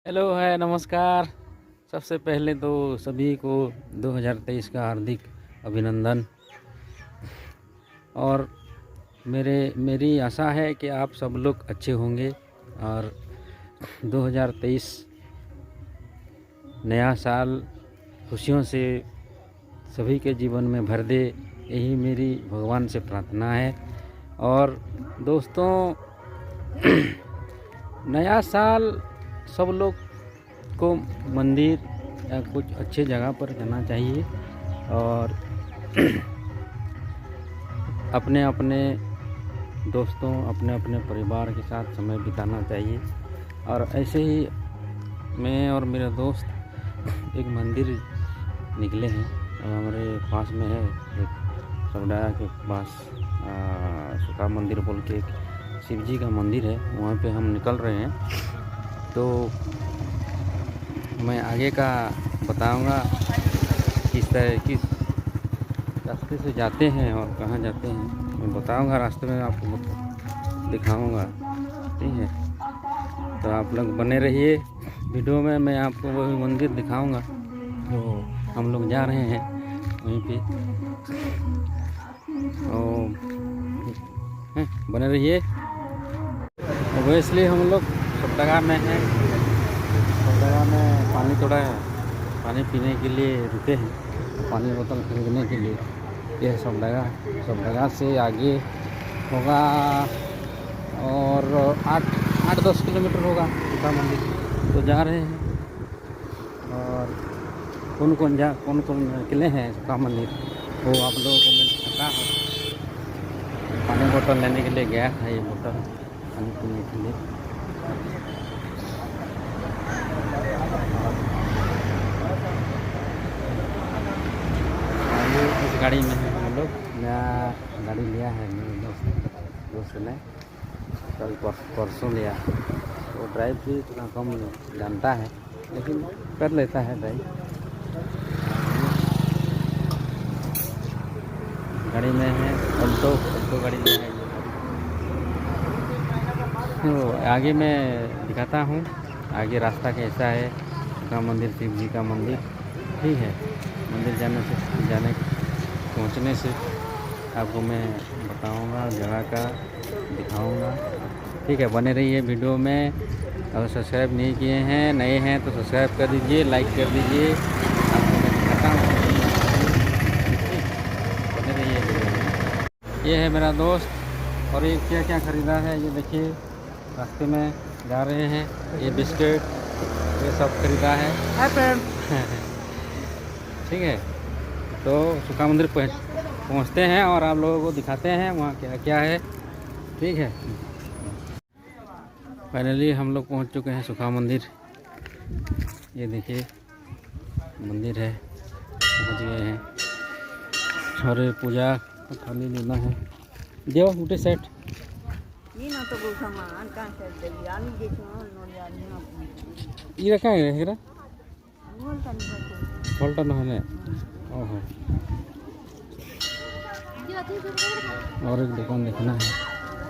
Hello है, नमस्कार। सबसे पहले तो सभी को 2023 का हार्दिक अभिनंदन। और मेरी आशा है कि आप सब लोग अच्छे होंगे और 2023 नया साल खुशियों से सभी के जीवन में भर दे, यही मेरी भगवान से प्रार्थना है। और दोस्तों, नया साल सब लोग को मंदिर या कुछ अच्छे जगह पर जाना चाहिए और अपने अपने दोस्तों, अपने अपने परिवार के साथ समय बिताना चाहिए। और ऐसे ही मैं और मेरा दोस्त एक मंदिर निकले हैं, हमारे पास में है एक सबडाया के पास सुखा मंदिर बोल के एक शिव जी का मंदिर है, वहाँ पे हम निकल रहे हैं। तो मैं आगे का बताऊंगा किस रास्ते से जाते हैं और कहाँ जाते हैं, मैं बताऊंगा रास्ते में, आपको दिखाऊंगा। ठीक है, तो आप लोग बने रहिए वीडियो में, मैं आपको वही मंदिर दिखाऊंगा जो हम लोग जा रहे हैं वहीं पे। बने रहिए। ओबियसली हम लोग सब जगह में हैं, सब जगह में पानी पीने के लिए रुके हैं, पानी बोतल खरीदने के लिए। यह सब जगह से आगे होगा और 8-10 किलोमीटर होगा सुखा मंदिर। तो जा रहे हैं। और कौन कौन निकले हैं सुखा मंदिर वो आप लोगों को मैं दिखाता हूँ। पानी बोतल लेने के लिए गया था, ये बोतल पानी पीने के लिए। इस गाड़ी में है हम लोग, नया गाड़ी लिया है मेरे दोस्त ने, कल परसों लिया। वो ड्राइव भी इतना कम जानता है, लेकिन कर लेता है ड्राइव। गाड़ी में है अल्टो गाड़ी लिया है। तो आगे मैं दिखाता हूँ आगे रास्ता कैसा है। सुखा मंदिर शिव जी का मंदिर, ठीक है। मंदिर पहुँचने से आपको मैं बताऊंगा, जगह का दिखाऊंगा। ठीक है, बने रहिए वीडियो में। अगर सब्सक्राइब नहीं किए हैं, नए हैं तो सब्सक्राइब कर दीजिए, लाइक कर दीजिए। आपको मैं दिखाता हूँ, बने रहिए वीडियो में। ये है मेरा दोस्त और ये क्या क्या ख़रीदा है, ये देखिए। रास्ते में जा रहे हैं, ये बिस्किट ये सब खरीदा है। ठीक है, तो सुखा मंदिर पहुंचते हैं और आप लोगों को दिखाते हैं वहाँ क्या क्या है। ठीक है, फाइनली हम लोग पहुंच चुके हैं सुखा मंदिर। ये देखिए मंदिर है, पहुंच गए हैं। और पूजा थाली लेना है, देव उठे सेट ये रखा है फलटा नहले। ओहो, और एक दुकान देखना है,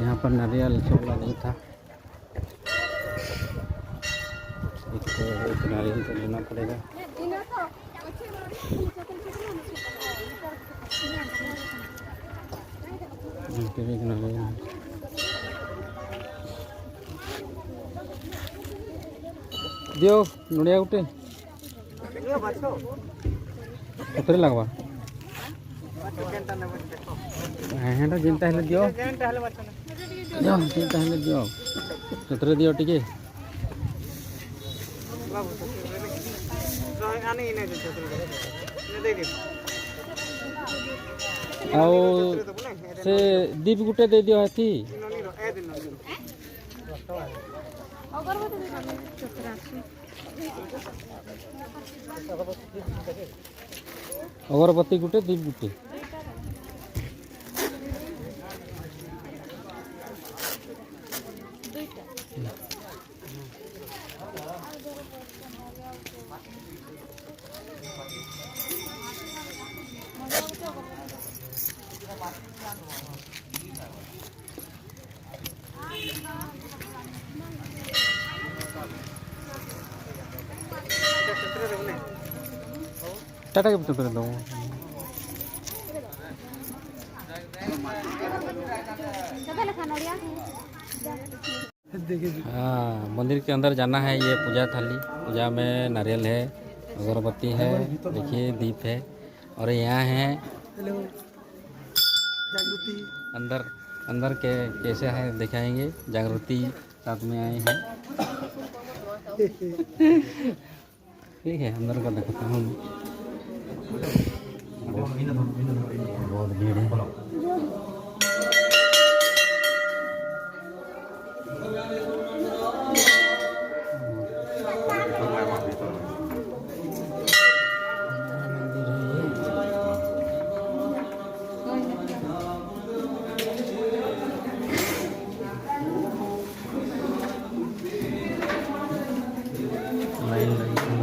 यहाँ पर नारियल छोला नहीं था, एक नारियल तो लेना पड़ेगा। एक नारियल दियो नड़िया गुटे कतरे लगवा हेटा जिनता हेले दियो जिनता हेले दियो कतरे दियो टिके आओ से दीप गुटे दे दियो हाथी अगरबत्ती गुटे दीप गुटे टाटा के कर दो। हाँ, मंदिर के अंदर जाना है। ये पूजा थाली, पूजा में नारियल है, अगरबत्ती है, देखिए दीप है, और यहाँ है अंदर। अंदर के कैसे है दिखाएंगे। जागृति साथ में आए हैं। ठीक है, अंदर का दिखाता हूँ। बहुत भीड़ है। लाइन लगी है।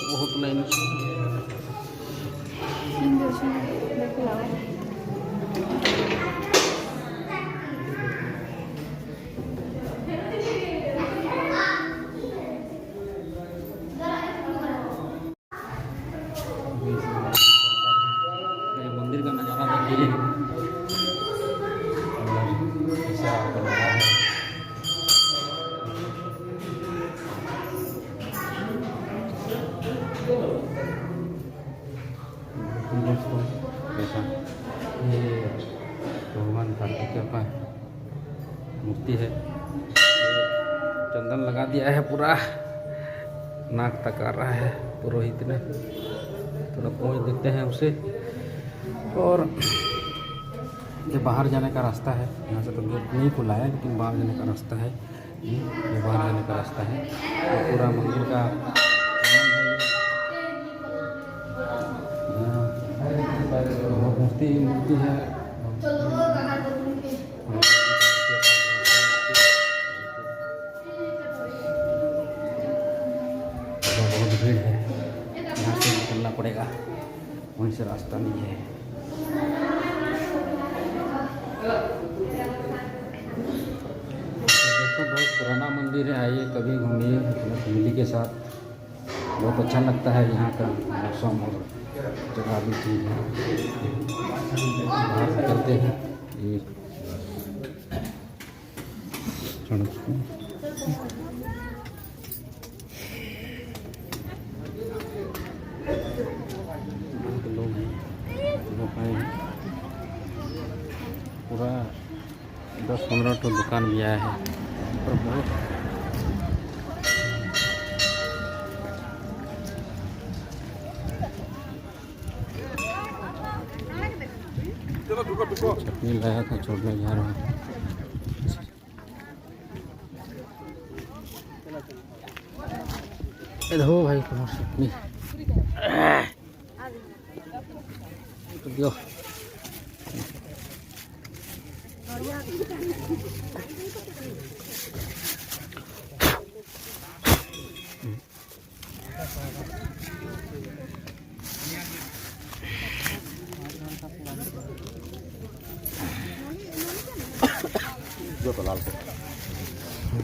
बहुत लाइन मंदिर का नज़ारा देखिए। ऐसा बन रहा है। दोस्तों ऐसा ये भगवान कार्तिकेय का मूर्ति है। चंदन लगा दिया है, पूरा नाक तक आ रहा है। पुरोहित ने थोड़ा पहुँच देते हैं उसे। और ये बाहर जाने का रास्ता है। यहाँ से तो गेट नहीं खुला है, लेकिन बाहर जाने का रास्ता है। ये बाहर जाने का रास्ता है। तो पूरा मंदिर का मूर्ति है। बहुत भीड़ है, यहाँ से निकलना पड़ेगा, वहीं से रास्ता नहीं है। दोस्तों बहुत पुराना मंदिर है, आइए कभी घूमिए अपनी फैमिली के साथ। बहुत अच्छा लगता है यहाँ का मौसम और जगह भी चीज़ है। बाहर निकलते हैं ये सड़क को। बहुत लोग आए हैं। पूरा 10-15 तो दुकान भी आया है और बहुत चटनी लाया था, छोड़ने जा रहा हूँ। हो भाई तुम्हारी चटनी दियो।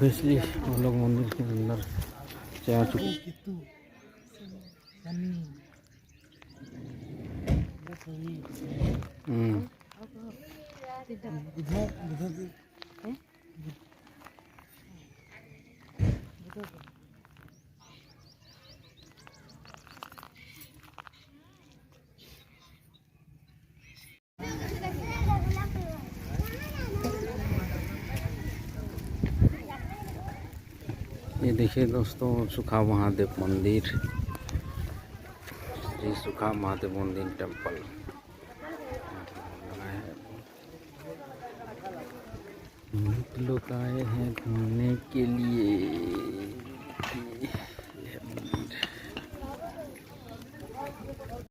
इसलिए हम लोग मंदिर के अंदर जा चुके। ये देखिए दोस्तों, सुखा महादेव मंदिर, श्री सुखा महादेव मंदिर टेम्पल लोग आए हैं घूमने के लिए।